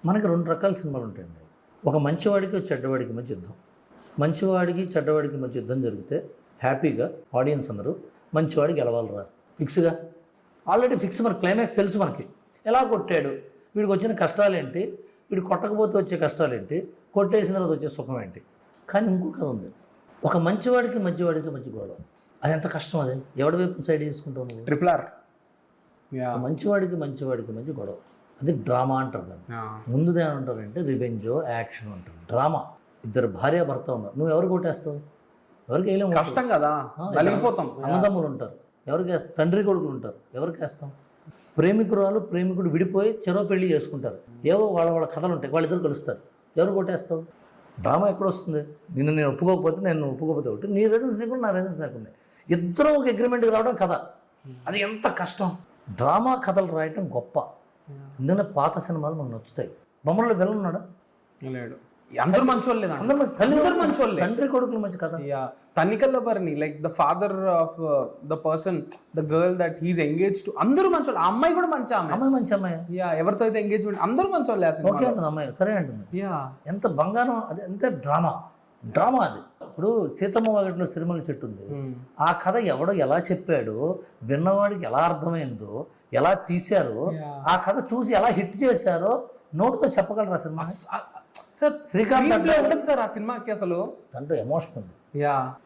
మనకి 2 రకాల సినిమాలు ఉంటాయండి. ఒక మంచివాడికి, ఒక చెడ్డవాడికి మధ్య యుద్ధం. మంచివాడికి, చెడ్డవాడికి మధ్య యుద్ధం జరిగితే హ్యాపీగా ఆడియన్స్ అందరూ మంచివాడికి గెలవాలిరా ఫిక్స్గా. ఆల్రెడీ ఫిక్స్, మన క్లైమాక్స్ తెలుసు మనకి. ఎలా కొట్టాడు, వీడికి వచ్చిన కష్టాలేంటి, వీడు కొట్టకపోతే వచ్చే కష్టాలేంటి, కొట్టేసిన తర్వాత వచ్చే సుఖం ఏంటి. కానీ ఇంకో కథ ఉంది. ఒక మంచివాడికి మధ్య గొడవ. అది ఎంత కష్టం, అది ఎవడి వైపు సైడ్ తీసుకుంటావు నువ్వు? RRR. మంచివాడికి మధ్య గొడవ, అది డ్రామా అంటారు దాన్ని. ముందుది ఏమంటారంటే రివెంజో యాక్షన్ అంటారు. డ్రామా, ఇద్దరు భార్యాభర్త ఉన్నారు, నువ్వు ఎవరు కొట్టేస్తావు? ఎవరికి వేయలేము, కష్టం కదా, నలిగిపోతాం. అన్నదమ్ములు ఉంటారు, ఎవరికి వేస్తాం? తండ్రి కొడుకులు ఉంటారు, ఎవరికి వేస్తాం? ప్రేమికుడు విడిపోయి చెరో పెళ్లి చేసుకుంటారు, ఏవో వాళ్ళ కథలు ఉంటాయి, వాళ్ళిద్దరు కలుస్తారు, ఎవరు కొట్టేస్తావు? డ్రామా ఎక్కడ వస్తుంది? నేను ఒప్పుకోకపోతే ఒకటి, నీ రీజన్స్ నీకు, నా రీజన్స్ నాకున్నాయి, ఇద్దరం ఒక అగ్రిమెంట్కి రావడం కథ. అది ఎంత కష్టం. డ్రామా కథలు రాయటం గొప్ప. ఎందుకంటే పాత సినిమాలు మనకు నచ్చుతాయి. బొమ్మలో విలన్ ఉన్నాడా? లేడు. అందరూ మంచోళ్ళే, అందరూ మంచోళ్ళే. తండ్రి కొడుకుల మధ్య కథ. Tanikella Bharani, like the father of the person, the girl that he's engage to, అందరూ మంచోళ్ళు. ఆ అమ్మాయి కూడా మంచి అమ్మాయి. ఎవరితో అయితే ఎంగేజ్మెంట్, అందరూ మంచోళ్ళే. ఓకే అంటుంది అమ్మాయి, సరే అంటుంది. ఎంత బంగారం అది, ఎంత డ్రామా అది. ఇప్పుడు సీతమ్మ వాకిట్లో సిరిమల చెట్టు ఉంది, ఆ కథ ఎవడో ఎలా చెప్పాడో, విన్నవాడికి ఎలా అర్థమైందో, ఎలా తీశారో, ఆ కథ చూసి ఎలా హిట్ చేశారో నోటుతో చెప్పగలరా సినిమా? సార్ శ్రీకాంత్ ఉంటుంది సార్ ఆ సినిమాకి. అసలు దాంట్లో ఎమోషన్ ఉంది,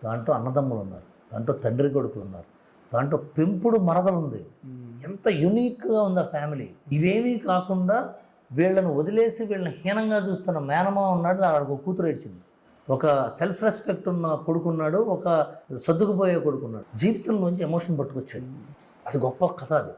దాంట్లో అన్నదమ్ములు ఉన్నారు, దాంట్లో తండ్రి కొడుకులు ఉన్నారు, దాంట్లో పెంపుడు మరదలు ఉంది. ఎంత యూనిక్గా ఉంది ఆ ఫ్యామిలీ. ఇవేమీ కాకుండా వీళ్ళని వదిలేసి వీళ్ళని హీనంగా చూస్తున్న మేనమా ఉన్నాడు, ఆవిడకు కూతురు ఏడ్చింది. ఒక సెల్ఫ్ రెస్పెక్ట్ ఉన్న కొడుకున్నాడు, ఒక సర్దుకుపోయే కొడుకున్నాడు. జీవితంలోంచి ఎమోషన్ పట్టుకొచ్చాడు. అది గొప్ప కథ అది.